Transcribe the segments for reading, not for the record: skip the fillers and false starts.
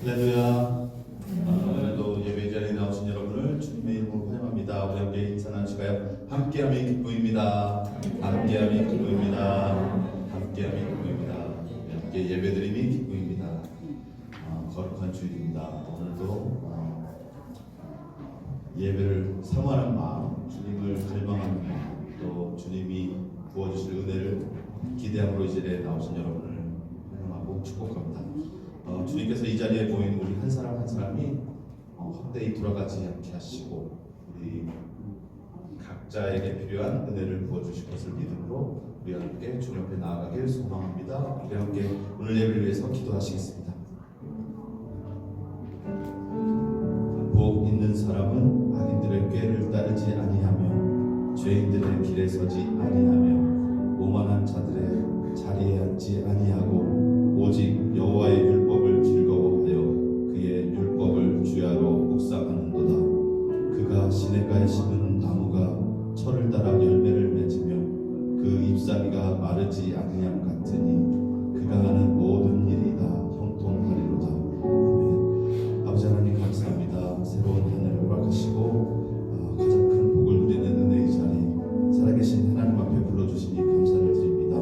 할렐루야. 오늘도 예배 자리에 나오신 여러분을 주님의 이름으로 환영합니다. 우리 함께 인사 나누실까요? 함께함이 기쁨입니다. 함께함이 기쁨입니다. 함께함이 기쁨입니다. 함께 예배드림이 기쁨입니다. 거룩한 주일입니다. 오늘도 예배를 사모하는 마음, 주님을 갈망하는 마음, 또 주님이 부어주실 은혜를 기대함으로 이 자리에 나오신 여러분을 환영하고 축복합니다. 주님께서 이 자리에 모인 우리 한 사람 한 사람이 헛되이 돌아가지 않게 하시고 우리 각자에게 필요한 은혜를 부어주실 것을 믿음으로 우리 함께 주님 앞에 나아가길 소망합니다. 우리 함께 오늘 예배를 위해서 기도하시겠습니다. 복 있는 사람은 악인들의 꾀를 따르지 아니하며 죄인들의 길에 서지 아니하며 오만한 자들의 자리에 앉지 아니하고 오직 여호와의 율법을 즐거워하여 그의 율법을 주야로 묵상하는도다. 그가 시냇가에 심은 나무가 철을 따라 열매를 맺으며 그 잎사귀가 마르지 아니함 같으니 그가 하는 모든 일이 다 형통하리로다. 아멘. 아버지 하나님 감사합니다. 새로운 한 해를 허락하시고 가장 큰 복을 누리는 은혜의 자리 살아계신 하나님 앞에 불러주시니 감사를 드립니다.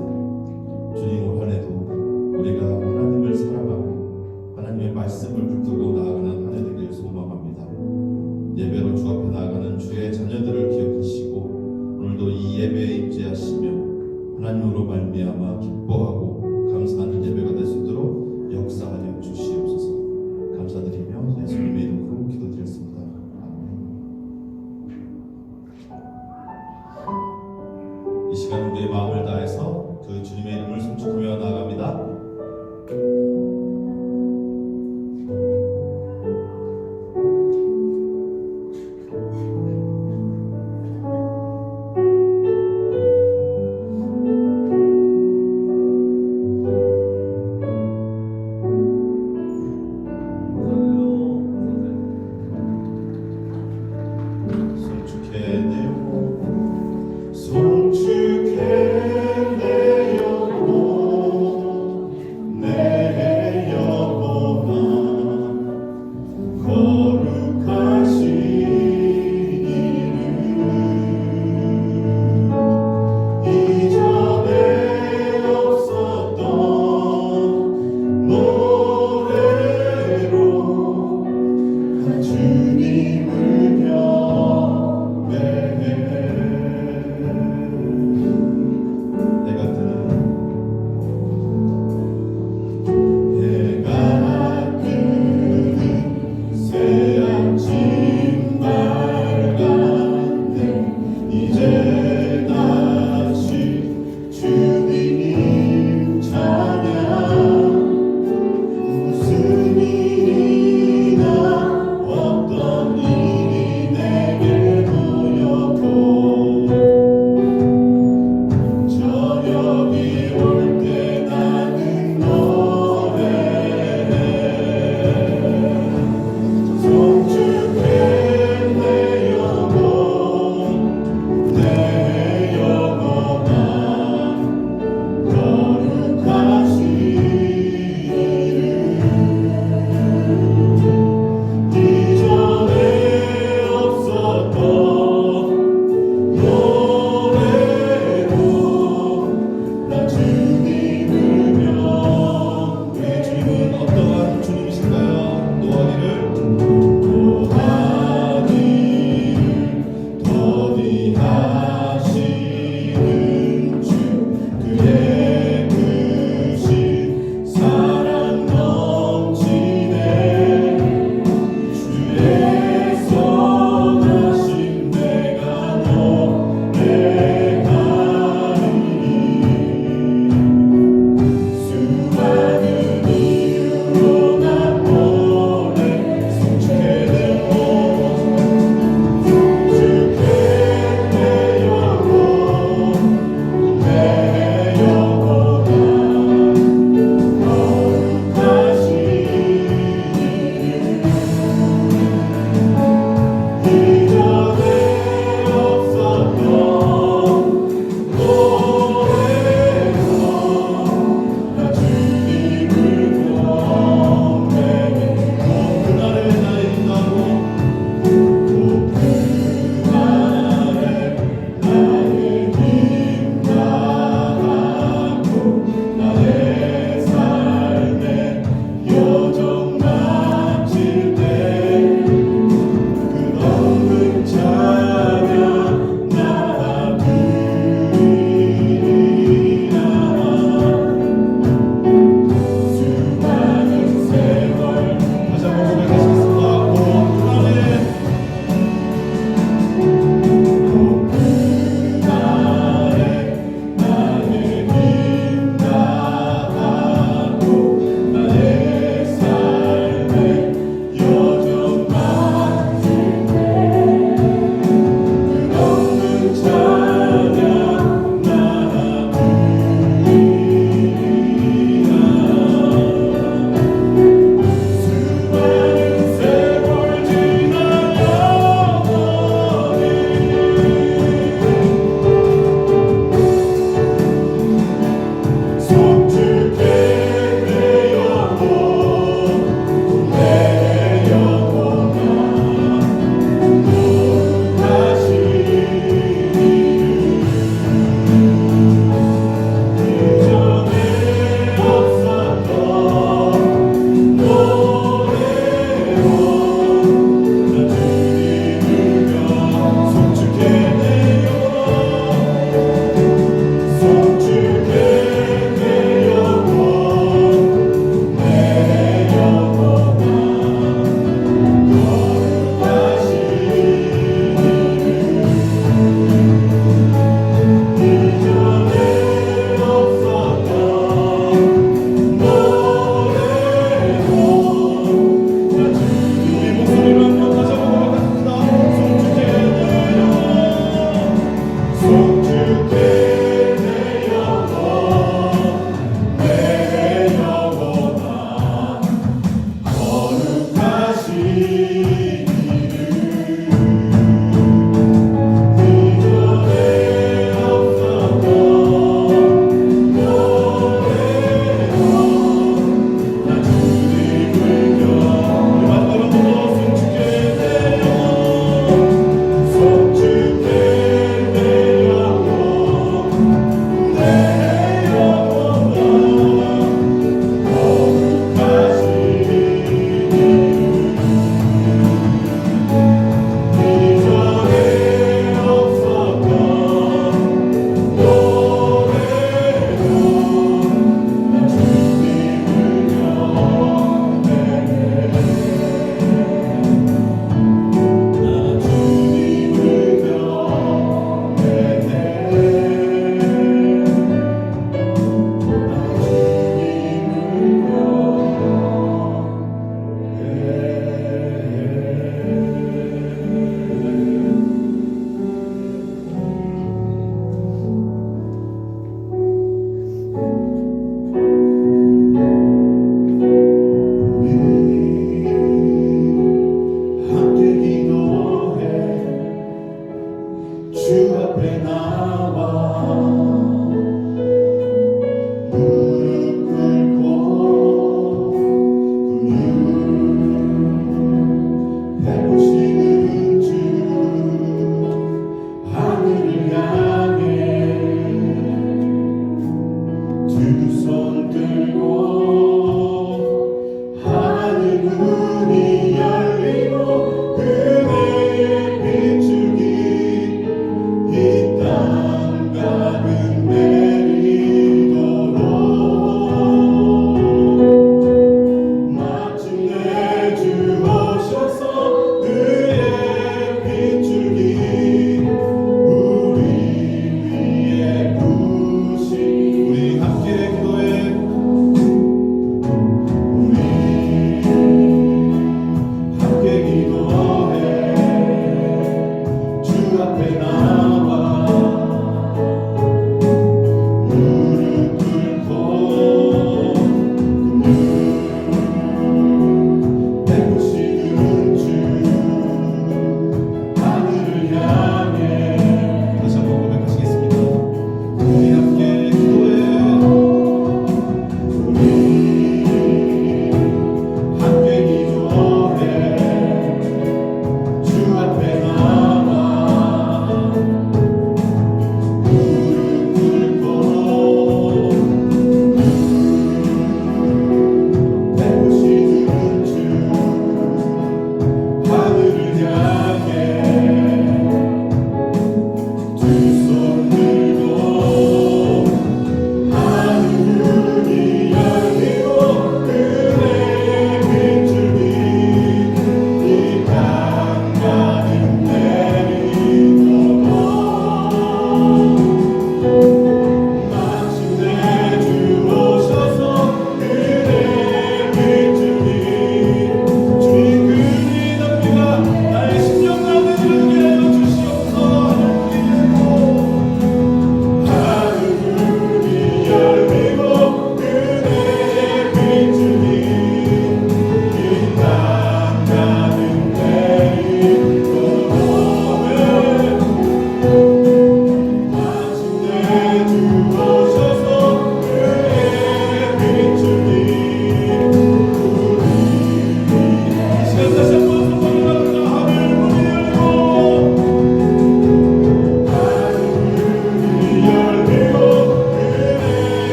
주님 올 한해도 우리가 하나님을 사랑하고 하나님의 말씀을 붙들고 나아가는 한 해 되길 소망합니다. 예배로 주 앞에 나아가는 주의 자녀들을 기억하시고 오늘도 이 예배에 임재하시며 하나님으로 말미암아 기뻐하고 감사하는 예배가 될 수 있도록 역사하여 주시옵소서. 감사드리며 예수님의 이름으로 기도드렸습니다. 아멘. 이 시간 우리의 마음을 다해서 그 주님의 이름을 송축하며 나아갑니다.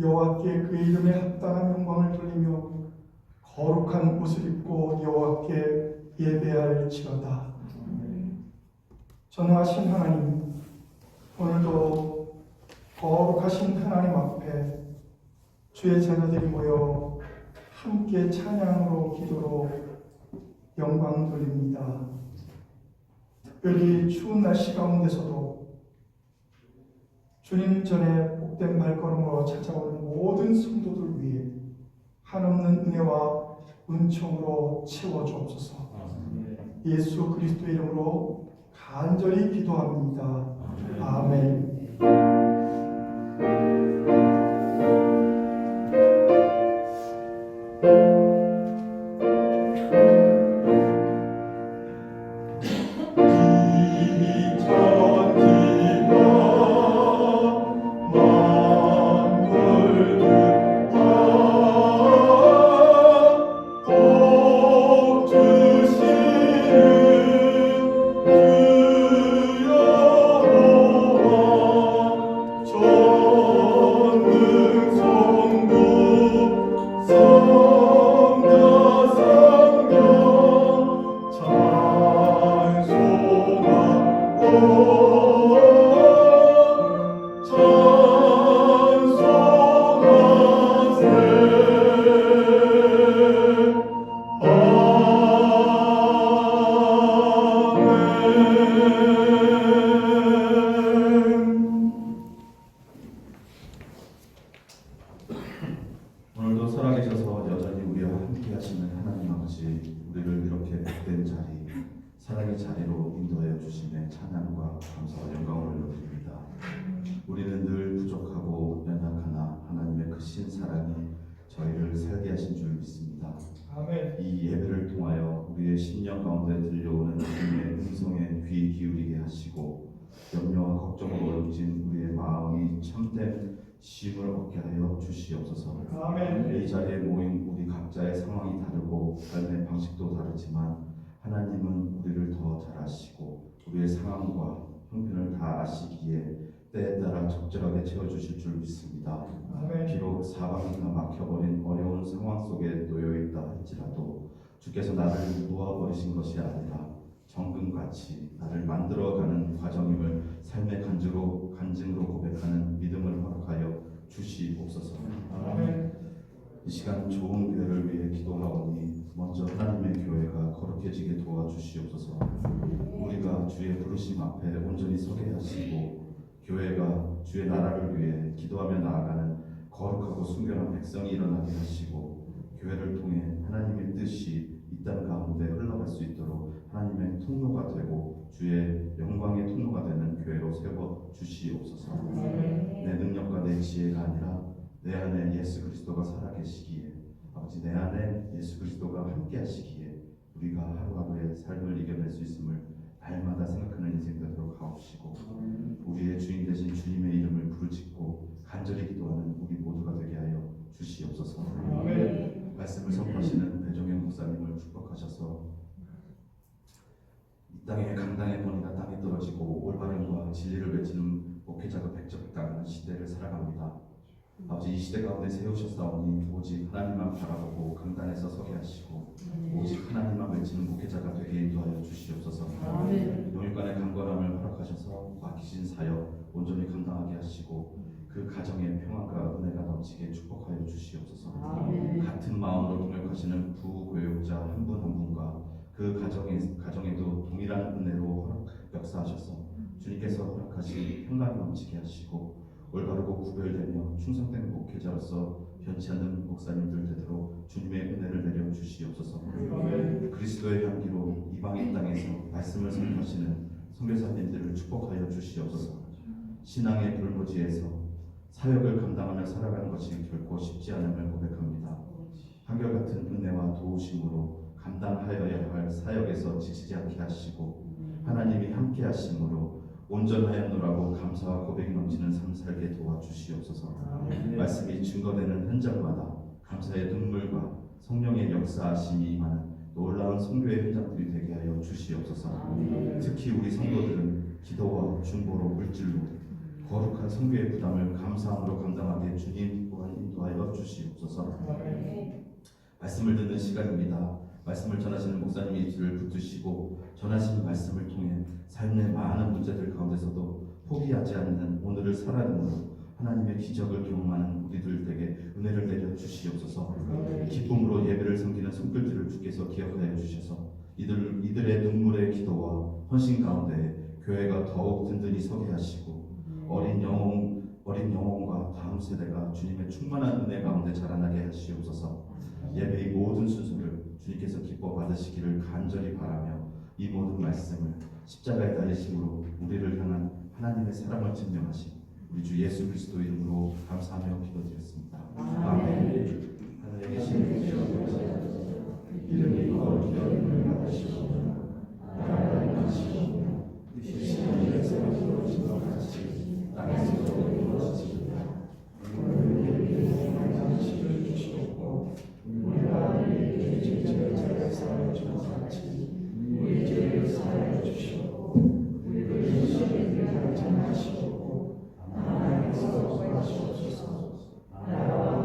여호와께 그의 이름에 합당한 영광을 돌리며 거룩한 옷을 입고 여호와께 예배할지어다. 전능하신 하나님, 오늘도 거룩하신 하나님 앞에 주의 자녀들이 모여 함께 찬양으로 기도로 영광 돌립니다. 특별히 추운 날씨 가운데서도 주님 전에 복된 발걸음으로 찾아오는 모든 성도들 위해 한없는 은혜와 은총으로 채워주옵소서. 예수 그리스도의 이름으로 간절히 기도합니다. 아멘. 오늘도 살아계셔서 여전히 우리와 함께 하시는 하나님 아버지, 우리를 이렇게 복된 자리, 사랑의 자리로 인도하여 주심에 찬양과 감사와 영광을 올려드립니다. 우리는 늘 부족하고 연약하나 하나님의 크신 사랑이 저희를 살게 하신 줄 믿습니다. 아멘. 이 예배를 통하여 우리의 심령 가운데 들려오는 주님의 음성에 귀 기울이게 하시고 염려와 걱정으로 얼룩진 우리의 마음이 참된 쉼을 얻게 하여 주시옵소서. 아멘. 이 자리에 모인 우리 각자의 상황이 다르고 삶의 방식도 다르지만 하나님은 우리를 더 잘 아시고 우리의 상황과 형편을 다 아시기에 때에 따라 적절하게 채워주실 줄 믿습니다. 아멘. 비록 사방이 다 막혀버린 어려운 상황 속에 놓여있다 할지라도 주께서 나를 놓아버리신 것이 아니라 정금같이 나를 만들어가는 과정임을 삶의 간증으로 고백하는 믿음을 허락하여 주시옵소서. 아멘. 이 시간 좋은 교회를 위해 기도하오니 먼저 하나님의 교회가 거룩해지게 도와주시옵소서. 우리가 주의 부르심 앞에 온전히 서게 하시고 교회가 주의 나라를 위해 기도하며 나아가는 거룩하고 순결한 백성이 일어나게 하시고 교회를 통해 하나님의 뜻이 이 땅 가운데 흘러갈 수 있도록 하나님의 통로가 되고 주의 영광의 통로가 되는 교회로 세워 주시옵소서. 내 능력과 내 지혜가 아니라 내 안에 예수 그리스도가 살아계시기에 아버지 내 안에 예수 그리스도가 함께 하시기에 우리가 하루하루의 삶을 이겨낼 수 있음을 날마다 생각하는 인생 되도록 하옵시고 우리의 주인 되신 주님의 이름을 부르짖고 간절히 기도하는 우리 모두가 되게 하여 주시옵소서. 아멘. 말씀을 선포하시는 배종현 목사님을 축복하셔서 이 땅의 강당의 권위가 땅에 떨어지고 올바름과 진리를 외치는 목회자가 백적당하는 시대를 살아갑니다. 아버지 이 시대 가운데 세우셨사오니 오직 하나님만 바라보고 강단에서 서게 하시고 오직 하나님만 외치는 목회자가 되게 인도하여 주시옵소서. 영육간의 강건함을 허락하셔서 맡기신 사역 온전히 감당하게 하시고 그 가정에 평안과 은혜가 넘치게 축복하여 주시옵소서. 같은 마음으로 동역하시는 부교육자 한 분 한 분과 그 가정에도 동일한 은혜로 역사하셔서 주님께서 허락하신 평강이 넘치게 하시고 올바르고 구별되며 충성된 목회자로서 변치 않는 목사님들 되도록 주님의 은혜를 내려 주시옵소서. 그리스도의 향기로 이방인 땅에서 말씀을 선포하시는 선교사님들을 축복하여 주시옵소서. 신앙의 불모지에서 사역을 감당하며 살아가는 것이 결코 쉽지 않음을 고백합니다. 한결같은 은혜와 도우심으로 감당하여야 할 사역에서 지치지 않게 하시고 하나님이 함께 하심으로 온전하였노라고 감사와 고백이 넘치는 삶 살게 도와주시옵소서. 말씀이 증거되는 현장마다 감사의 눈물과 성령의 역사하심이 임하는 놀라운 성교의 현장들이 되게 하여 주시옵소서. 특히 우리 성도들은 기도와 중보로 물질로 거룩한 성교의 부담을 감사함으로 감당하게 주님 또한 말씀을 듣는 시간입니다. 말씀을 전하시는 목사님의 입술을 붙드시고 전하시는 말씀을 통해 삶의 많은 문제들 가운데서도 포기하지 않는 오늘을 살아내므로 하나님의 기적을 경험하는 우리들에게 은혜를 내려 주시옵소서. 기쁨으로 예배를 섬기는 손길들을 주께서 기억하여 주셔서 이들의 눈물의 기도와 헌신 가운데 교회가 더욱 든든히 서게 하시고 어린 영혼과 다음 세대가 주님의 충만한 은혜 가운데 자라나게 하시옵소서. 예배의 모든 순서를 주님께서 기뻐 받으시기를 간절히 바라며 이 모든 말씀을 십자가의 달리심으로 우리를 향한 하나님의 사랑을 증명하신 우리 주 예수 그리스도 이름으로 감사하며 기도드렸습니다. 아멘. 하늘에 계신 이름이 거룩히 여김을 받으시고 나라를 받으시고 이시는 일에서 이루어진 것 같이 땅에서도 이루어지리라. 우리에게 항상 지혜를 주시옵고 우리가 우리에게 죄를 사하여 준 것 같이 우리 죄를 사하여 주시옵고 우리를 시험에 들게 하지 마시옵고 하나님께서 구하시옵소서. 나라와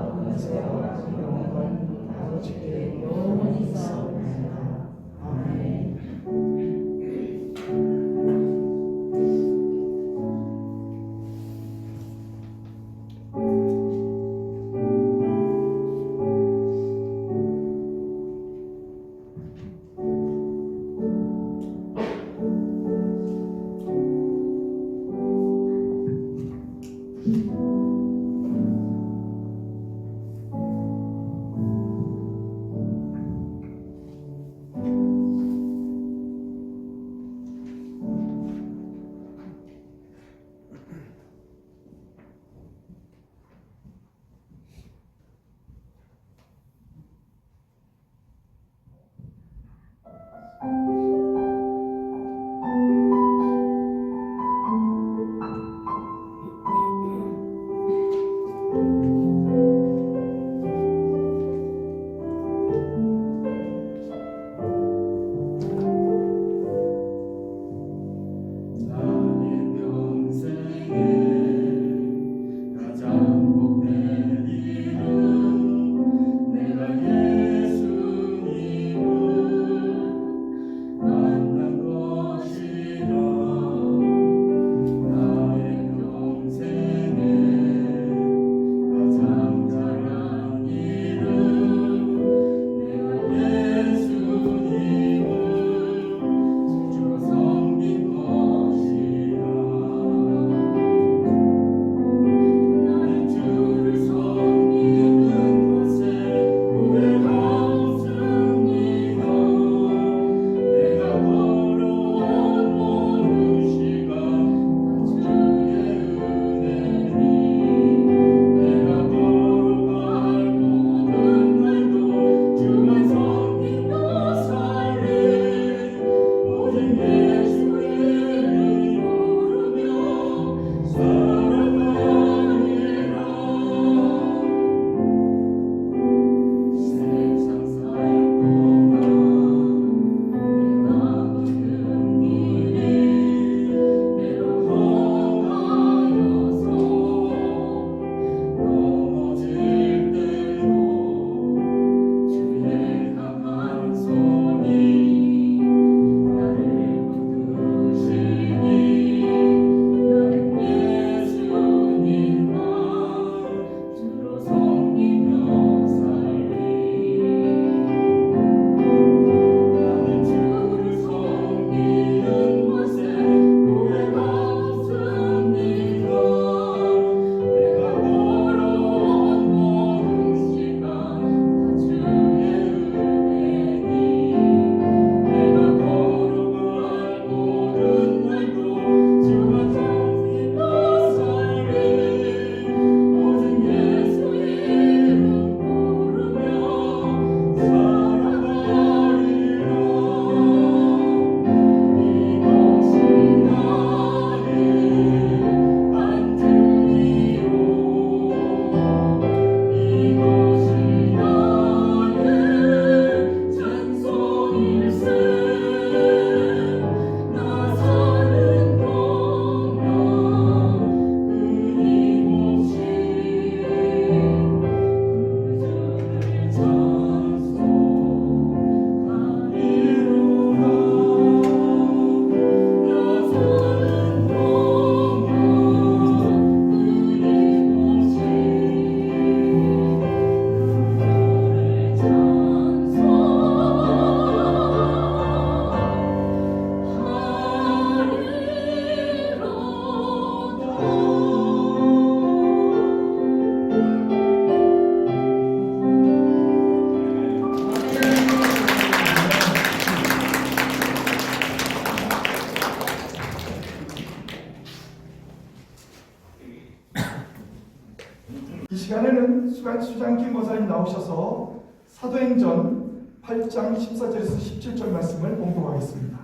추장김 목사님 나오셔서 사도행전 8장 14절에서 17절 말씀을 봉독하겠습니다.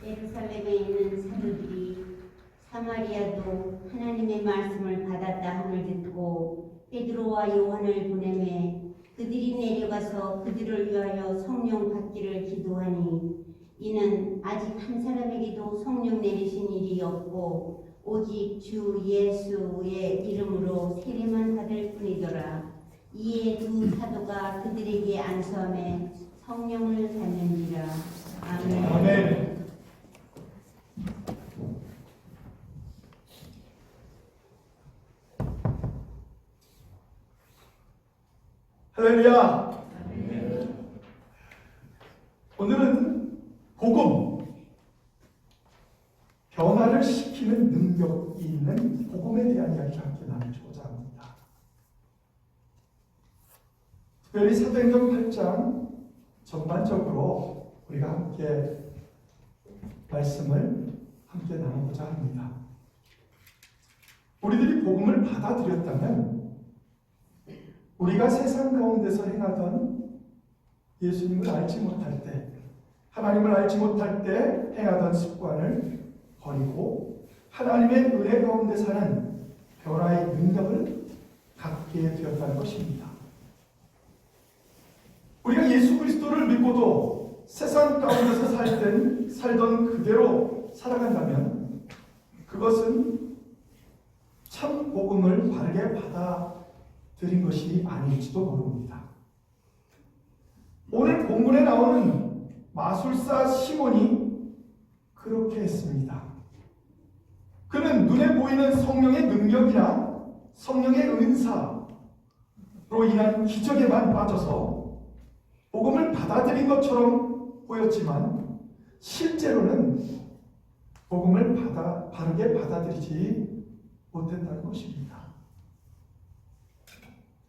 예루살렘에 있는 사도들이 사마리아도 하나님의 말씀을 받았다 함을 듣고 베드로와 요한을 보내매 그들이 내려가서 그들을 위하여 성령 받기를 기도하니 이는 아직 한 사람에게도 성령 내리신 일이 없고 오직 주 예수의 이름으로 세례만 받을 뿐이더라. 이에 두 사도가 그들에게 안수하며 성령을 받는지라. 아멘. 아멘. 할렐루야. 오늘은 복음, 변화를 시키는 능력이 있는 복음에 대한 이야기를 함께 나누고자 합니다. 특별히 사도행전 8장 전반적으로 우리가 함께 말씀을 함께 나누고자 합니다. 우리들이 복음을 받아들였다면 우리가 세상 가운데서 행하던 예수님을 알지 못할 때, 하나님을 알지 못할 때 행하던 습관을 버리고 하나님의 은혜 가운데 사는 변화의 능력을 갖게 되었다는 것입니다. 우리가 예수 그리스도를 믿고도 세상 가운데서 살던 그대로 살아간다면 그것은 참 복음을 바르게 받아들인 것이 아닐지도 모릅니다. 오늘 본문에 나오는 마술사 시몬이 그렇게 했습니다. 그는 눈에 보이는 성령의 능력이나 성령의 은사로 인한 기적에만 빠져서 복음을 받아들인 것처럼 보였지만 실제로는 복음을 바르게 받아들이지 못했다는 것입니다.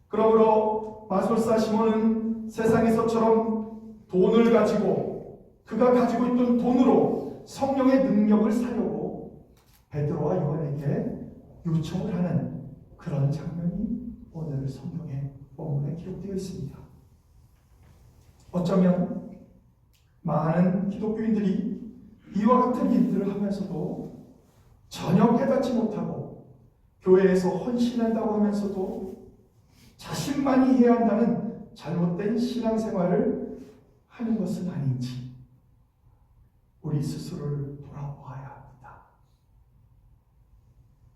그러므로 마술사 시몬은 세상에서처럼 돈을 가지고 그가 가지고 있던 돈으로 성령의 능력을 사려고 베드로와 요한에게 요청을 하는 그런 장면이 오늘 성경의 본문에 기록되어 있습니다. 어쩌면 많은 기독교인들이 이와 같은 일들을 하면서도 전혀 깨닫지 못하고 교회에서 헌신한다고 하면서도 자신만이 해야 한다는 잘못된 신앙생활을 하는 것은 아닌지 우리 스스로를 돌아보아야 합니다.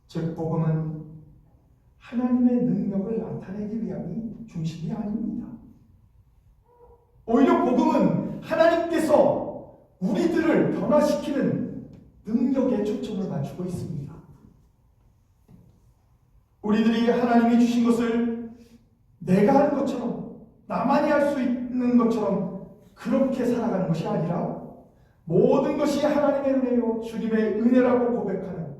즉 복음은 하나님의 능력을 나타내기 위함이 중심이 아닙니다. 오히려 복음은 하나님께서 우리들을 변화시키는 능력에 초점을 맞추고 있습니다. 우리들이 하나님이 주신 것을 내가 하는 것처럼, 나만이 할 수 있는 것처럼 그렇게 살아가는 것이 아니라 모든 것이 하나님의 은혜요 주님의 은혜라고 고백하는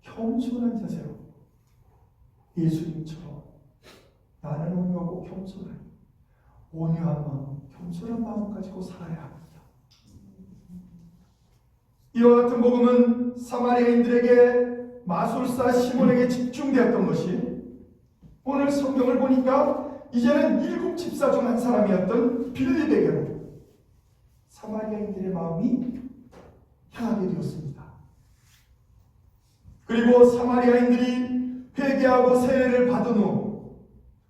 겸손한 자세로 예수님처럼 나는 온유하고 겸손하니 온유한 마음, 겸손한 마음 가지고 살아야 합니다. 이와 같은 복음은 사마리아인들에게 마술사 시몬에게 집중되었던 것이 오늘 성경을 보니까 이제는 7 집사 중 한 사람이었던 빌립에게로 사마리아인들의 마음이 향하게 되었습니다. 그리고 사마리아인들이 회개하고 세례를 받은 후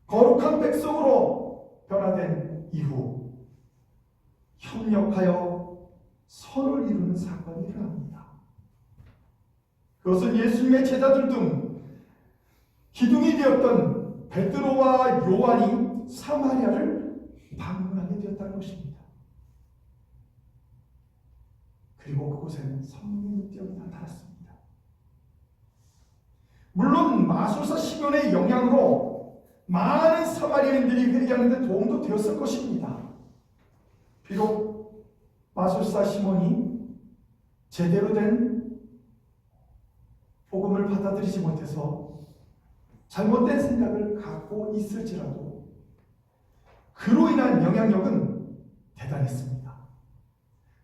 거룩한 백성으로 변화된 이후 협력하여 선을 이루는 사건이 일어납니다. 그것은 예수님의 제자들 중 기둥이 되었던 베드로와 요한이 사마리아를 방문하게 되었다는 것입니다. 그리고 그곳에는 성령의 능력이 나타났습니다. 물론 마술사 시몬의 영향으로 많은 사마리아인들이 회개하는 데 도움도 되었을 것입니다. 비록 마술사 시몬이 제대로 된 복음을 받아들이지 못해서 잘못된 생각을 갖고 있을지라도 그로 인한 영향력은 대단했습니다.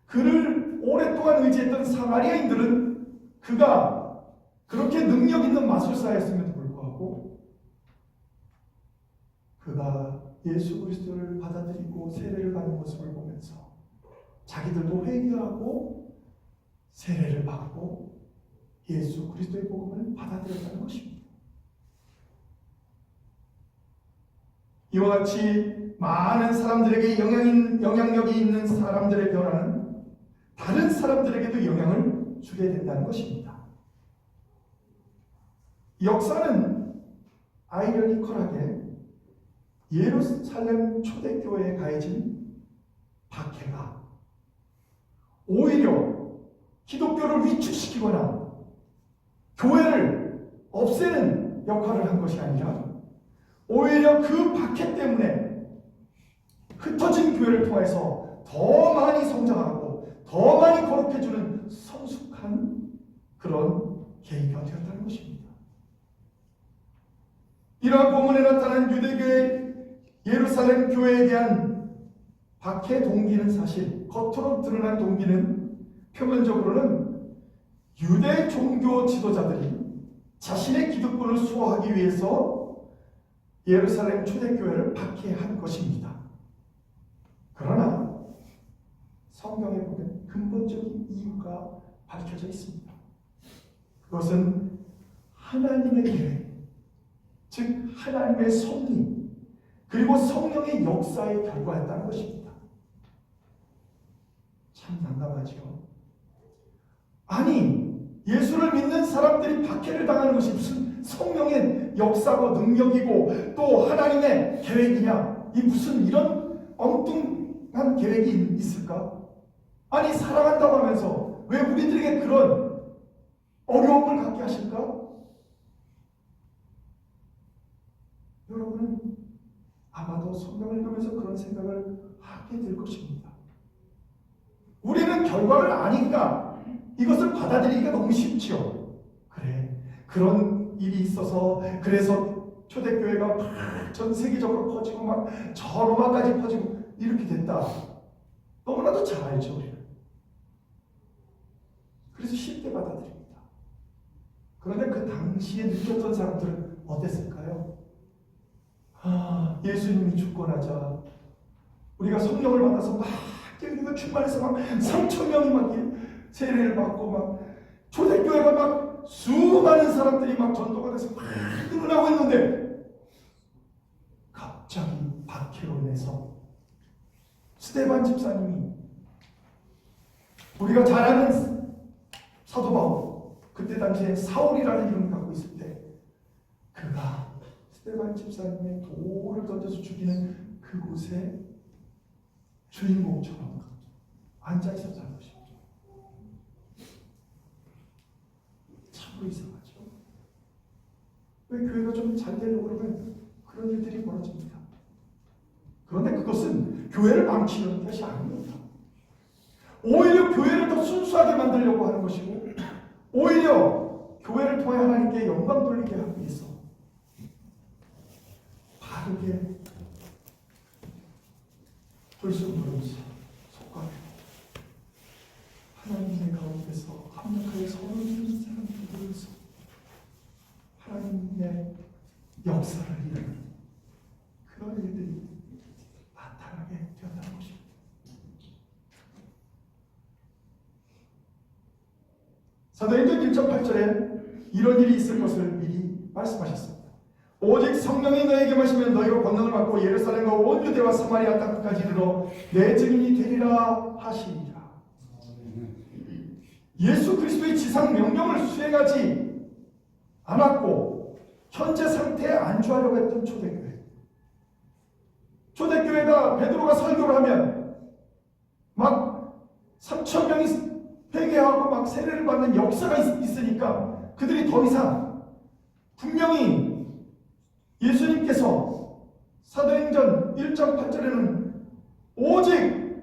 그를 오랫동안 의지했던 사마리아인들은 그가 그렇게 능력 있는 마술사였음에도 불구하고 그가 예수 그리스도를 받아들이고 세례를 받는 모습을 보면서 자기들도 회개하고 세례를 받고 예수 그리스도의 복음을 받아들였다는 것입니다. 이와 같이 많은 사람들에게 영향력이 있는 사람들의 변화는 다른 사람들에게도 영향을 주게 된다는 것입니다. 역사는 아이러니컬하게 예루살렘 초대교회에 가해진 박해가 오히려 기독교를 위축시키거나 교회를 없애는 역할을 한 것이 아니라 오히려 그 박해 때문에 흩어진 교회를 통해서 더 많이 성장하고 더 많이 거룩해지는 성숙한 그런 계기가 되었다는 것입니다. 이러한 본문에 나타난 유대교의 예루살렘 교회에 대한 박해 동기는 사실 겉으로 드러난 동기는 표면적으로는 유대 종교 지도자들이 자신의 기득권을 수호하기 위해서 예루살렘 초대교회를 박해한 것입니다. 그러나 성경에 보면 근본적인 이유가 밝혀져 있습니다. 그것은 하나님의 계획, 즉 하나님의 섭리, 그리고 성령의 역사의 결과였다는 것입니다. 참 난감하죠. 아니, 예수를 믿는 사람들이 박해를 당하는 것이 무슨 성령의 역사고 능력이고 또 하나님의 계획이냐? 이 무슨 이런 엉뚱한 계획이 있을까? 아니, 사랑한다고 하면서 왜 우리들에게 그런 어려움을 갖게 하실까? 여러분은 아마도 성경을 읽으면서 그런 생각을 하게 될 것입니다. 우리는 결과를 아니까 이것을 받아들이기가 너무 쉽죠. 그래, 그런 일이 있어서 그래서 초대교회가 막 전 세계적으로 퍼지고 막 저 로마까지 퍼지고 이렇게 됐다. 너무나도 잘 알죠, 우리는. 그래서 쉽게 받아들입니다. 그런데 그 당시에 느꼈던 사람들은 어땠을까요? 아, 예수님이 죽고 나자 우리가 성령을 받아서 막 우리가 충만해서 막 3,000명이 막 세례를 받고 막 초대교회가 막 수많은 사람들이 막 전도가 돼서 막 늘어나고 있는데 갑자기 박해로 인해서 스데반 집사님이 우리가 잘 아는 사도 바울, 그때 당시에 사울이라는 이름을 갖고 있을 때 그가 스데반 집사님의 돌을 던져서 죽이는 그곳에 주인공처럼 앉아 있었다는 것입니다. 참 이상하죠. 왜 교회가 좀 잘 되려고 그러면 그런 일들이 벌어집니다. 그런데 그것은 교회를 망치려는 것이 아닙니다. 오히려 교회를 더 순수하게 만들려고 하는 것이고 오히려 교회를 통해 하나님께 영광 돌리게 하기 위해서 바르게 들숨부르면서 속가게 하나님의 가운데서 합력하여 서로 믿는 사람들을 위해서 하나님의 역사를 이루는 그런 일들이 나타나게 되었다는 것입니다. 사도행전 1장 8절에 이런 일이 있을 것을 미리 말씀하셨습니다. 오직 성령이 너에게 마시면 너희가 권능을 받고 예루살렘과 온 유대와 사마리아 땅까지 이르러 내 증인이 되리라 하시니라. 예수 그리스도의 지상 명령을 수행하지 않았고 현재 상태에 안주하려고 했던 초대교회가 베드로가 설교를 하면 막 3,000명이 회개하고 막 세례를 받는 역사가 있으니까 그들이 더 이상 분명히 예수님께서 사도행전 1장 8절에는 오직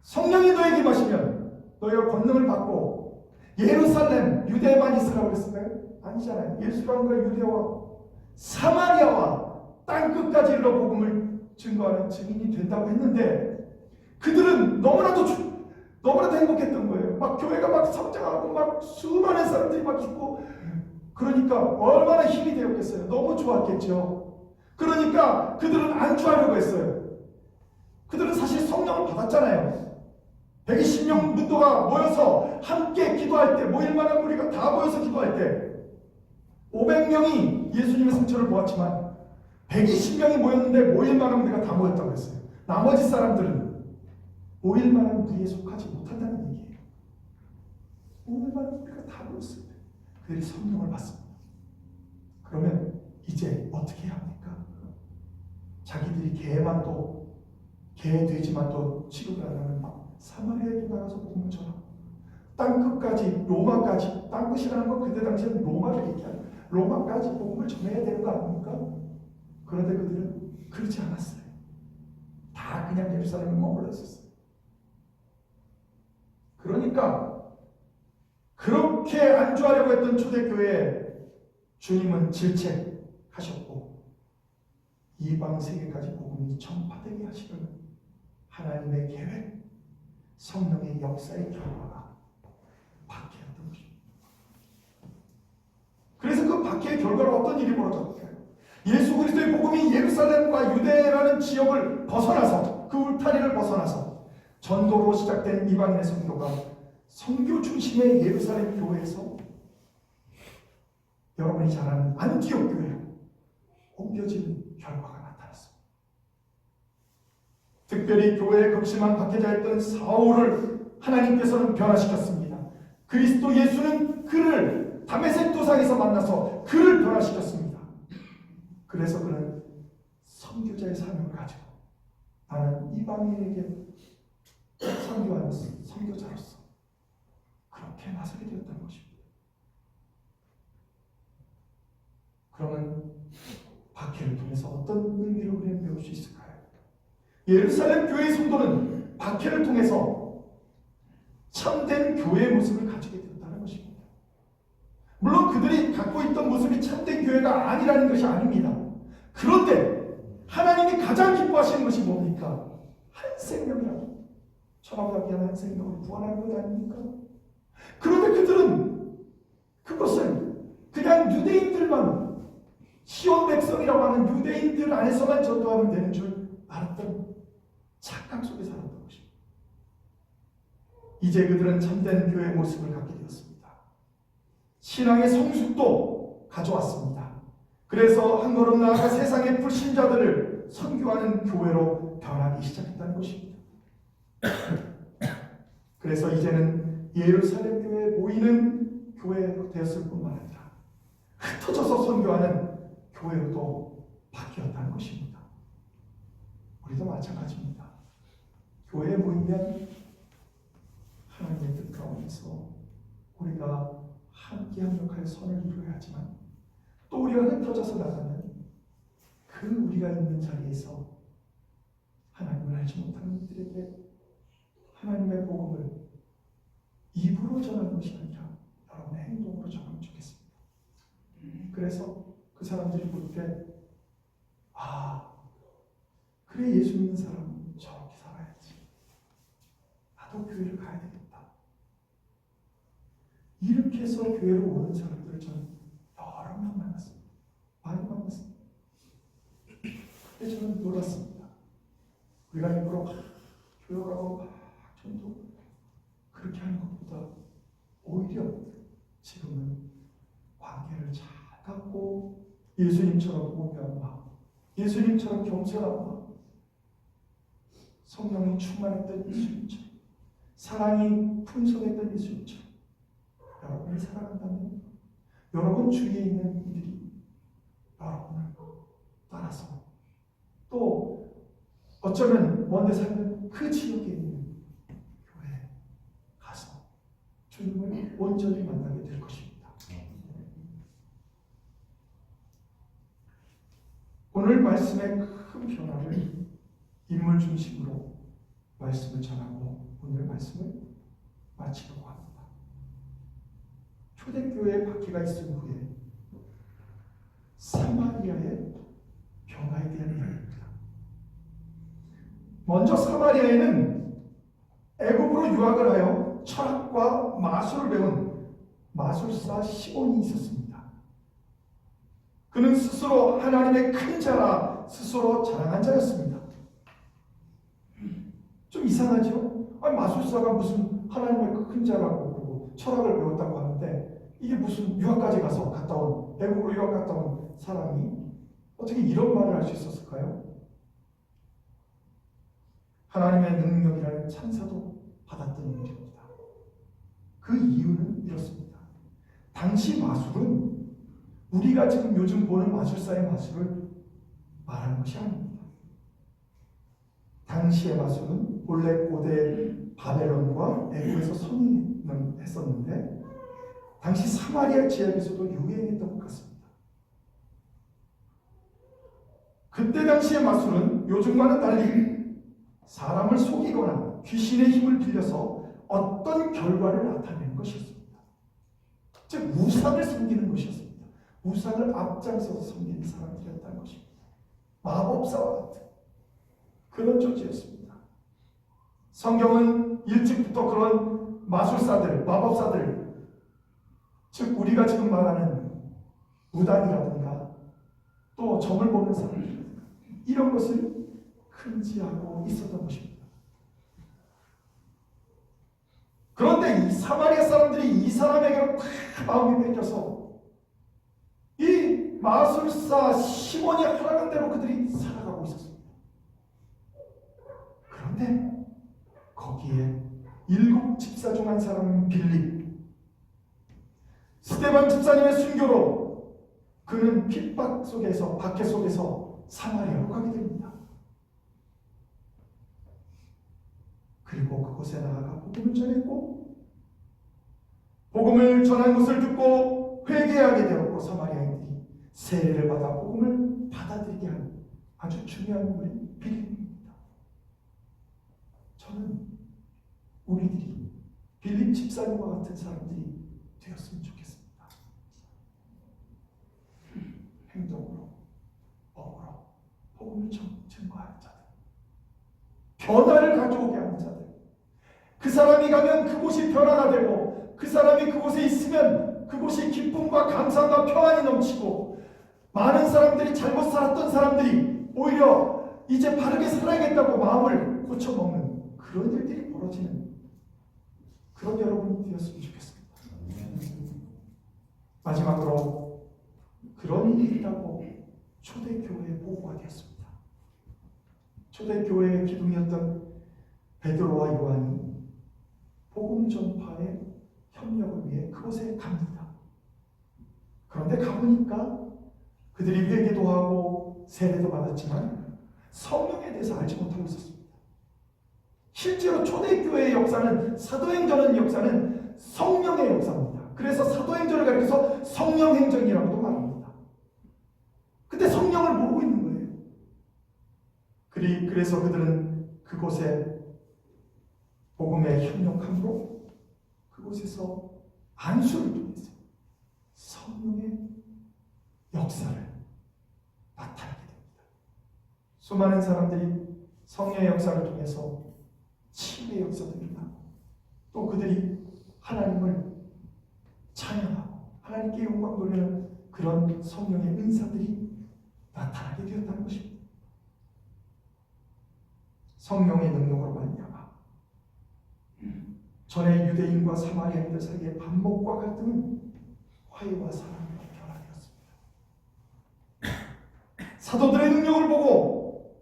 성령이 너에게 마시면 너희가 권능을 받고 예루살렘, 유대만 있으라고 했을까요? 아니잖아요. 예루살렘과 유대와 사마리아와 땅끝까지 이르러 복음을 증거하는 증인이 된다고 했는데 그들은 너무나도 행복했던 거예요. 막 교회가 막 성장하고 막 수많은 사람들이 막 있고 그러니까 얼마나 힘이 되었겠어요. 너무 좋았겠죠. 그러니까 그들은 안주하려고 했어요. 그들은 사실 성령을 받았잖아요. 120명 문도가 모여서 함께 기도할 때, 모일 만한 무리가 다 모여서 기도할 때 500명이 예수님의 상처를 보았지만 120명이 모였는데 모일 만한 무리가 다 모였다고 했어요. 나머지 사람들은 모일 만한 무리에 속하지 못한다는 얘기예요. 모일 만한 무리가 다 모였을 때 그들이 성령을 받습니다. 그러면 이제 어떻게 해야 합니까? 자기들이 개 돼지만도 취급을 안 하는 사마리아에도 나가서 복음을 전하고 땅끝까지 로마까지, 땅끝이라는 건 그때 당시에는 로마를 얘기하는 로마까지 복음을 전해야 되는 거 아닙니까? 그런데 그들은 그렇지 않았어요. 다 그냥 예루살렘에 머물러 있었어요. 그러니까 그렇게 안주하려고 했던 초대교회에 주님은 질책하셨고 이방 세계까지 복음이 전파되게 하시는 하나님의 계획, 성령의 역사의 결과가 박해였던 것입니다. 그래서 그 박해의 결과로 어떤 일이 벌어졌을까요? 예수 그리스도의 복음이 예루살렘과 유대라는 지역을 벗어나서 그 울타리를 벗어나서 전도로 시작된 이방인의 선교가 선교 중심의 예루살렘 교회에서 여러분이 잘 아는 안디옥 교회로 옮겨지는 결과가 나타났습니다. 특별히 교회에 극심한 박해자였던 사울을 하나님께서는 변화시켰습니다. 그리스도 예수는 그를 다메섹 도상에서 만나서 그를 변화시켰습니다. 그래서 그는 선교자의 사명을 가지고 나는 이방인에게 선교하는 선교자로서 그렇게 나서게 되었다는 것입니다. 그러면 박해를 통해서 어떤 의미를 우리는 배울 수 있을까요? 예루살렘 교회의 성도는 박해를 통해서 참된 교회의 모습을 가지게 되었다는 것입니다. 물론 그들이 갖고 있던 모습이 참된 교회가 아니라는 것이 아닙니다. 그런데 하나님이 가장 기뻐하시는 것이 뭡니까? 한 생명이라도 천하보다 귀한 한 생명을 구원하는 것 아닙니까? 그런데 그들은 그것을 그냥 유대인들만 시온 백성이라고 하는 유대인들 안에서만 전도하면 되는 줄 알았던 착각 속에 살았던 것입니다. 이제 그들은 참된 교회의 모습을 갖게 되었습니다. 신앙의 성숙도 가져왔습니다. 그래서 한 걸음 나아가 세상의 불신자들을 선교하는 교회로 변하기 시작했다는 것입니다. 그래서 이제는 예루살렘 교회에 모이는 교회가 되었을 뿐만 아니라 흩어져서 선교하는 교회로도 바뀌었다는 것입니다. 우리도 마찬가지입니다. 교회에 모이면 하나님의 뜻 가운데서 우리가 함께 합력하여 선을 이루어야 하지만 또 우리가 흩어져서 나가면 그 우리가 있는 자리에서 하나님을 알지 못하는 이들에게 하나님의 복음을 입으로 전하는 것이 아니라 여러분의 행동으로 전하면 좋겠습니다. 그래서 그 사람들이 볼 때 그래 예수 믿는 사람은 저렇게 살아야지. 나도 교회를 가야 되겠다. 이렇게 해서 교회로 오는 사람들을 저는 여러 명 만났습니다. 많이 만났습니다. 근데 저는 놀랐습니다. 우리가 일부러 교회 가고 전도 그렇게 하는 것보다 오히려 지금은 관계를 잘 갖고 예수님처럼 오묘한 마음, 예수님처럼 겸손한 마음, 성령이 충만했던 예수님처럼, 사랑이 풍성했던 예수님처럼 여러분이 살아간다면 여러분 주위에 있는 이들이 여러분을 따라서 또 어쩌면 먼데 살면 그 지역에 있는 교회에 가서 주님을 온전히 만나게 될 것입니다. 오늘 말씀의 큰 변화를 인물 중심으로 말씀을 전하고 오늘 말씀을 마치려고 합니다. 초대교회에 박해가 있은 후에 사마리아의 변화에 대한 이야기입니다. 먼저 사마리아에는 애굽으로 유학을 하여 철학과 마술을 배운 마술사 시몬이 있었습니다. 그는 스스로 하나님의 큰 자라 스스로 자랑한 자였습니다. 좀 이상하죠? 아니, 마술사가 무슨 하나님의 큰 자라고 그러고 철학을 배웠다고 하는데 이게 무슨 유학까지 가서 갔다 온 외국으로 유학 갔다 온 사람이 어떻게 이런 말을 할 수 있었을까요? 하나님의 능력이라는 찬사도 받았던 인물입니다. 그 이유는 이렇습니다. 당시 마술은 우리가 지금 요즘 보는 마술사의 마술을 말하는 것이 아닙니다. 당시의 마술은 본래 고대 바벨론과 애국에서 성행했었는데 당시 사마리아 지역에서도 유행했던 것 같습니다. 그때 당시의 마술은 요즘과는 달리 사람을 속이거나 귀신의 힘을 빌려서 어떤 결과를 나타내는 것이었습니다. 즉 우상을 섬기는 것이었습니다. 우상을 앞장서서 섬기는 사람들이었다는 것입니다. 마법사와 같은 그런 존재였습니다. 성경은 일찍부터 그런 마술사들, 마법사들, 즉 우리가 지금 말하는 무당이라든가 또 점을 보는 사람들 이런 것을 금지하고 있었던 것입니다. 그런데 이 사마리아 사람들이 이 사람에게로 다 마음이 뺏겨서 이 마술사 시몬이 하라는 대로 그들이 살아가고 있었습니다. 그런데 거기에 7 집사 중 한 사람인 빌립, 스데반 집사님의 순교로 그는 핍박 속에서 박해 속에서 사마리아로 가게 됩니다. 그리고 그곳에 나아가 복음을 전했고 복음을 전한 것을 듣고 회개하게 되었고 사마리아인들이 세례를 받아 복음을 받아들이게 하는 아주 중요한 인물이 빌립입니다. 저는 우리들이 빌립 집사님과 같은 사람들이 되었으면 좋겠습니다. 행동으로, 법으로 복음을 증거하는 자들, 변화를 가져오게 하는 자들, 그 사람이 가면 그곳이 변화가 되고 그 사람이 그곳에 있으면 그곳이 기쁨과 감사와 평안이 넘치고 많은 사람들이 잘못 살았던 사람들이 오히려 이제 바르게 살아야겠다고 마음을 고쳐먹는 그런 일들이 벌어지는 그런 여러분이 되었으면 좋겠습니다. 마지막으로 그런 일이 있다고 초대교회의 보고가 되었습니다. 초대교회의 기둥이었던 베드로와 요한이 복음 전파의 협력을 위해 그곳에 갑니다. 그런데 가보니까 그들이 회개도 하고 세례도 받았지만 성령에 대해서 알지 못하고 있었습니다. 실제로 초대교회의 역사는 사도행전의 역사는 성령의 역사입니다. 그래서 사도행전을 가리켜서 성령행전이라고도 말합니다. 근데 성령을 모르고 있는 거예요. 그래서 그들은 그곳에 복음에 협력함으로 그곳에서 안수를 통해서 성령의 역사를 나타나게 됩니다. 수많은 사람들이 성령의 역사를 통해서 치유의 역사도 일어나고 또 그들이 하나님을 찬양하고 하나님께 영광 돌리는 그런 성령의 은사들이 나타나게 되었다는 것입니다. 성령의 능력으로 말미암아 전에 유대인과 사마리아인들 사이의 반목과 갈등은 화해와 사랑으로 변화되었습니다. 사도들의 능력을 보고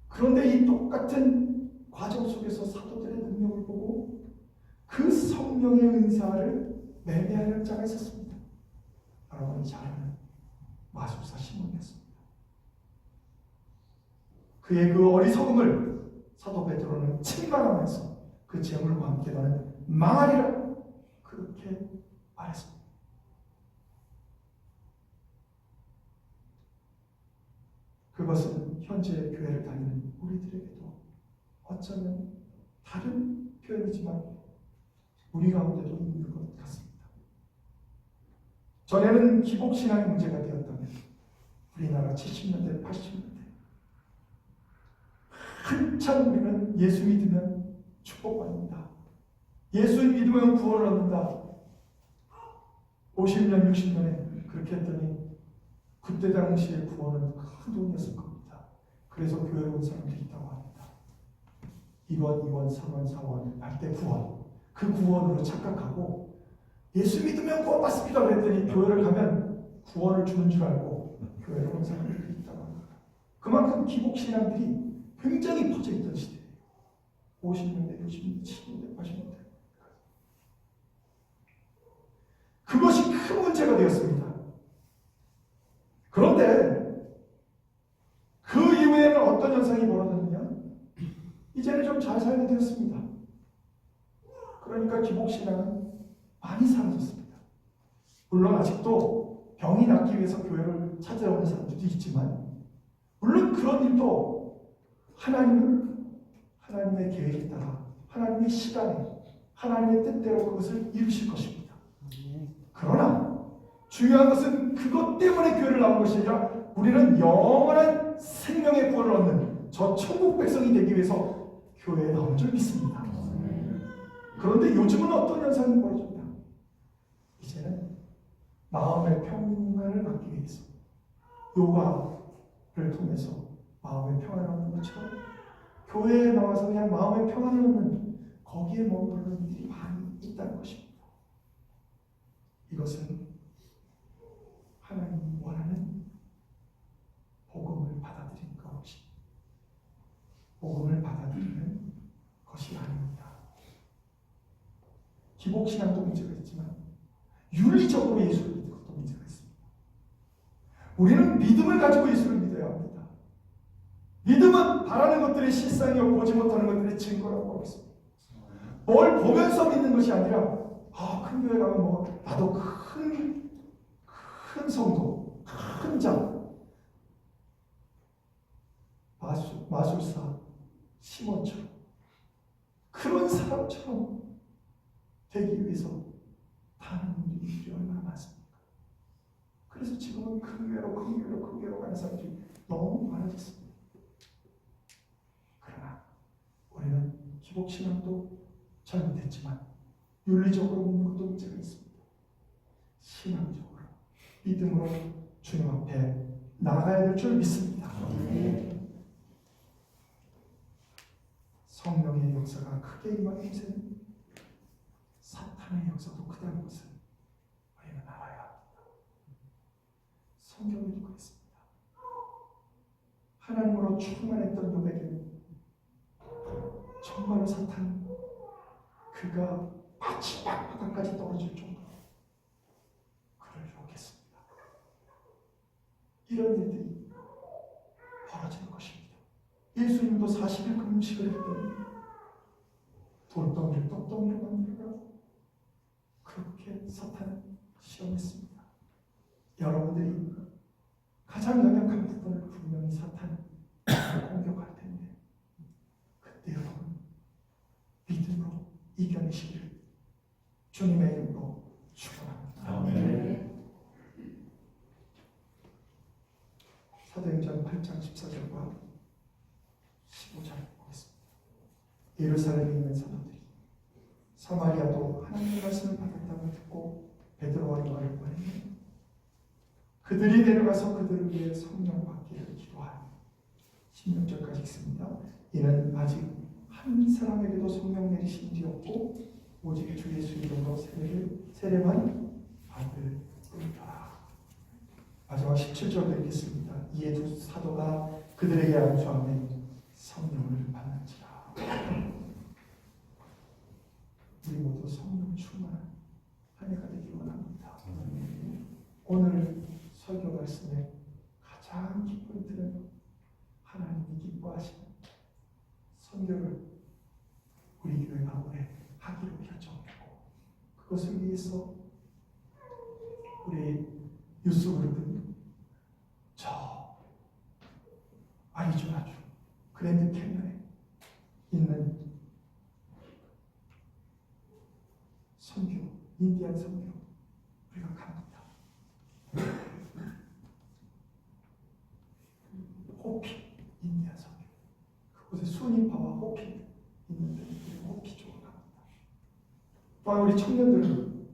그런데 이 똑같은 과정 속에서 사도들의 능력을 보고 그 성령의 은사를 매매하는 자가 있었습니다. 여러분이 잘 아는 마술사 시몬이었습니다. 그의 그 어리석음을 사도 베드로는 책망하면서 그 재물과 함께 너는 망하리라 그렇게 말했습니다. 그것은 현재 교회를 다니는 우리들에게도 어쩌면 다른 표현이지만 우리 가운데도 있는 것 같습니다. 전에는 기복신앙의 문제가 되었다면 우리나라 70년대, 80년대 한참 우리는 예수 믿으면 축복받는다. 예수 믿으면 구원을 얻는다. 50년, 60년에 그렇게 했더니 그때 당시의 구원은 큰 돈이었을 겁니다. 그래서 교회로 온 사람들이 있다고 합니다. 1원, 2원, 3원, 4원 할 때 구원, 그 구원으로 착각하고 예수 믿으면 구원받습니다 그랬더니 교회를 가면 구원을 주는 줄 알고 교회로 온 사람들이 있다고 합니다. 그만큼 기복신앙들이 굉장히 퍼져 있던 시대예요. 50년대, 60년대, 70년대, 80년대. 그것이 큰 문제가 되었습니다. 그런데 그 이후에는 어떤 현상이 벌어졌느냐? 이제는 좀 잘 살게 되었습니다. 그러니까 기복신앙은 많이 사라졌습니다. 물론 아직도 병이 낫기 위해서 교회를 찾아오는 사람들도 있지만, 물론 그런 일도 하나님의 계획에 따라, 하나님의 시간에, 하나님의 뜻대로 그것을 이루실 것입니다. 그러나 중요한 것은 그것 때문에 교회를 나온 것이 아니라 우리는 영원한 생명의 구원을 얻는 저 천국 백성이 되기 위해서 교회에 나온 줄 믿습니다. 그런데 요즘은 어떤 현상이 벌어집니다. 이제는 마음의 평안을 갖기 위해서 요가를 통해서 마음의 평안을 얻는 것처럼 교회에 나와서 그냥 마음의 평안을 얻는 거기에 머무르는 이들이 많이 있다는 것입니다. 이것은 하나님이 원하는 복음을 받아들이는 것이 복음을 받아들이는 것이 아닙니다. 기복신앙도 문제가 있지만 윤리적으로 예수를 믿는 것도 문제가 있습니다. 우리는 믿음을 가지고 예수를 믿어야 합니다. 믿음은 바라는 것들의 실상이요 보지 못하는 것들의 증거라고 하고 있습니다. 뭘 보면서 믿는 것이 아니라 큰 교회 가면 뭐 나도 큰 성도, 큰 자, 마술사, 시몬처럼 그런 사람처럼 되기 위해서 다른 분들이 얼마나 많습니까? 그래서 지금은 큰 교회로 가는 사람들이 너무 많아졌습니다. 그러나 우리는 기복신앙도 잘못했지만 윤리적으로 믿는 것도 문제가 있습니다. 신앙적으로, 믿음으로 주님 앞에 나아가야 될 줄 믿습니다. 성령의 역사가 크게 임하는 곳에는 사탄의 역사도 크다는 것을 우리는 알아야 합니다. 성경에도 그랬습니다. 하나님으로 충만했던 욥에게는 정말로 사탄 그가 마지막 바닥까지 떨어질 정도로 그를 유혹했습니다. 이런 일들이 벌어지는 것입니다. 예수님도 40일 금식을 했더니 돌덩이를 떡덩이로 만들어가고 그렇게 사탄은 시험했습니다. 여러분들이 가장 연약한 부분을 분명히 사탄은 공격할 텐데 그때 여러분 믿음으로 이겨내시기를 주님의 이름으로 축원합니다. 아멘. 사도행전 8장 14절과 15절 보겠습니다. 예루살렘에 있는 사도들이 사마리아도 하나님의 말씀을 받았다고 듣고 베드로와 요한을 보냈는데 그들이 내려가서 그들을 위해 성령 받기를 기도하니 16절까지 읽습니다. 이는 아직 한 사람에게도 성령 내리신 일이 없고 오직 주 예수 이름으로 세례만 받을 뿐이더라. 마지막 17절도 읽겠습니다. 이에 두 사도가 그들에게 안수하며 성령을 받는지라. 우리 모두 성령 충만한 한 해가 되기 원합니다. 오늘 설교 말씀의 가장 기포인트는 하나님이 기뻐하시는 선교를 우리 교회가 올해 하기로 결정했고 그것을 위해서 우리 유스그룹은 저 아리조나주 그랜드 캐년에 있는 선교, 인디안 선교 우리가 갑니다. 호피 인디안 선교 그곳에 수니파와 호피 있는데 우리 호피 쪽으로 갑니다. 또한 우리 청년들은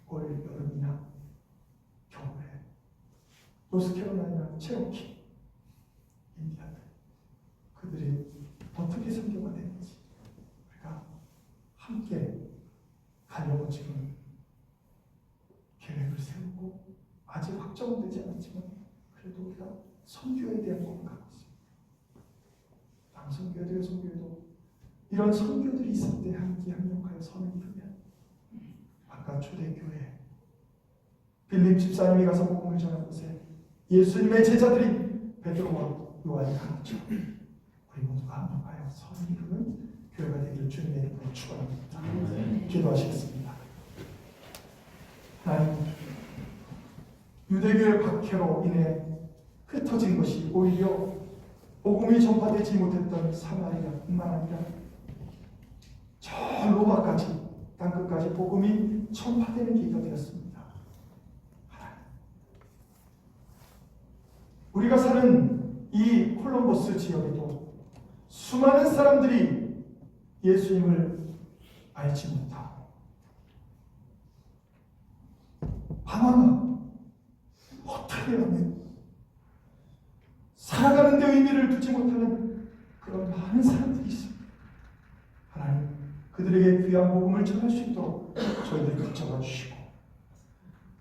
올 여름이나 겨울에 확정되지 않았지만 그래도 우리가 선교에 대한 꿈을 갖고 있습니다. 남선교회도 여선교회도 이런 선교들이 있을 때 함께 합력하여 선을 이루면 아까 초대교회 빌립 집사님이 가서 복음을 전한 곳에 예수님의 제자들이 베드로와 요한이 가르쳐 우리 모두가 합력하여 선을 이루는 교회가 되기를 주님의 이름으로 축원합니다. 기도하시겠습니다. 하나님, 유대교의 박해로 인해 흩어진 것이 오히려 복음이 전파되지 못했던 사마리아뿐만 아니라 저 로마까지 땅끝까지 복음이 전파되는 계기가 되었습니다. 하나님, 우리가 사는 이 콜럼버스 지역에도 수많은 사람들이 예수님을 알지 못하고 방황하고 어떻게 하면 살아가는 데 의미를 두지 못하는 그런 많은 사람들이 있습니다. 하나님, 그들에게 귀한 복음을 전할 수 있도록 저희들 붙잡아 주시고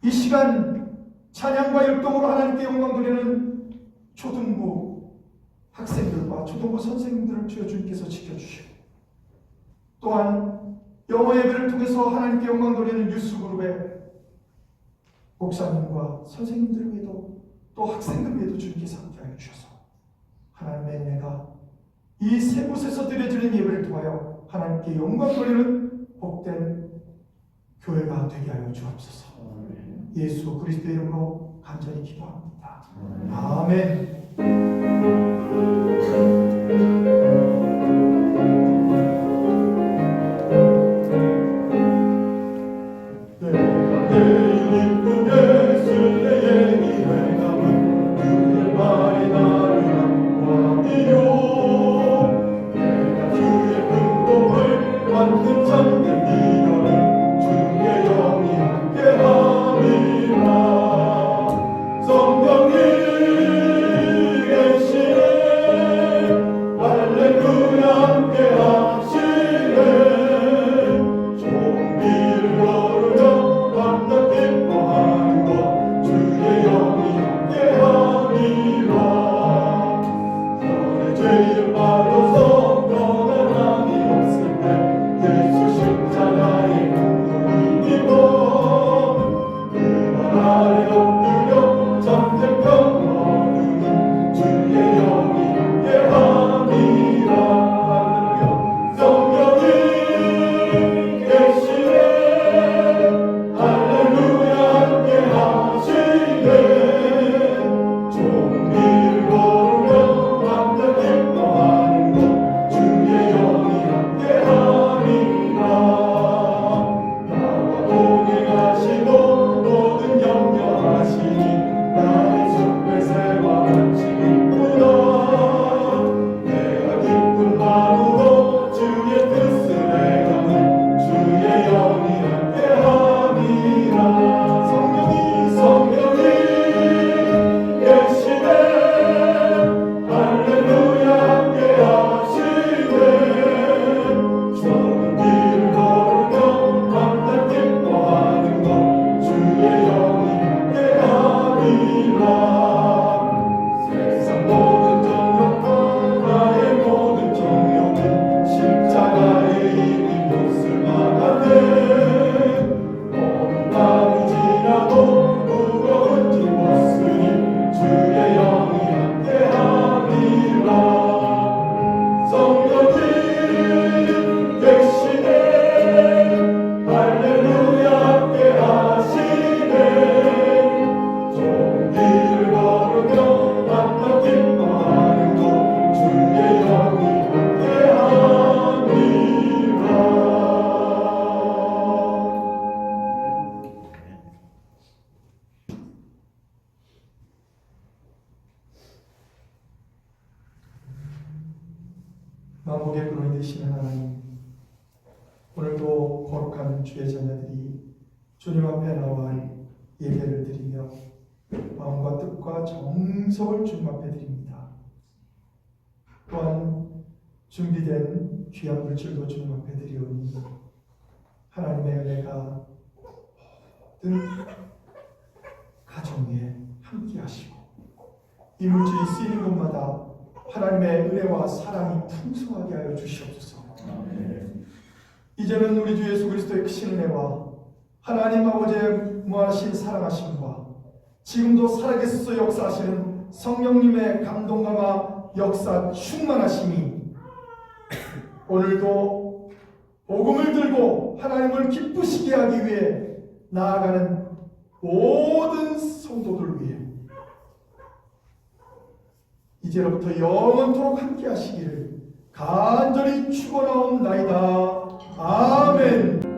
이 시간 찬양과 율동으로 하나님께 영광 돌리는 초등부 학생들과 초등부 선생님들을 주여 주님께서 지켜주시고 또한 영어 예배를 통해서 하나님께 영광 돌리는 유스그룹의 목사님과 선생님들 외에도 또 학생들 외에도 주님께서 함께하여 주셔서 하나님의 은혜가 이 세 곳에서 드려지는 예배를 통하여 하나님께 영광 돌리는 복된 교회가 되게 하여 주옵소서. 예수 그리스도의 이름으로 간절히 기도합니다. 아멘. 만복의 근원이 되시는 하나님, 오늘도 거룩한 주의 자녀들이 주님 앞에 나와 예배를 드리며 마음과 뜻과 정성을 주님 앞에 드립니다. 또한 준비된 귀한 물질도 주님 앞에 드리오니 하나님의 은혜가 모든 가정에 함께 하시고 이 물질이 쓰이는 곳마다 하나님의 은혜와 사랑이 풍성하게 하여 주시옵소서. 이제는 우리 주 예수 그리스도의 크신 은혜와 하나님 아버지의 무한하신 사랑하심과 지금도 살아계셔서 역사하시는 성령님의 감동감화 역사 충만하심이 오늘도 복음을 들고 하나님을 기쁘시게 하기 위해 나아가는 모든 성도들 위해 이제로부터 영원토록 함께 하시기를 간절히 축원하옵나이다. 아멘.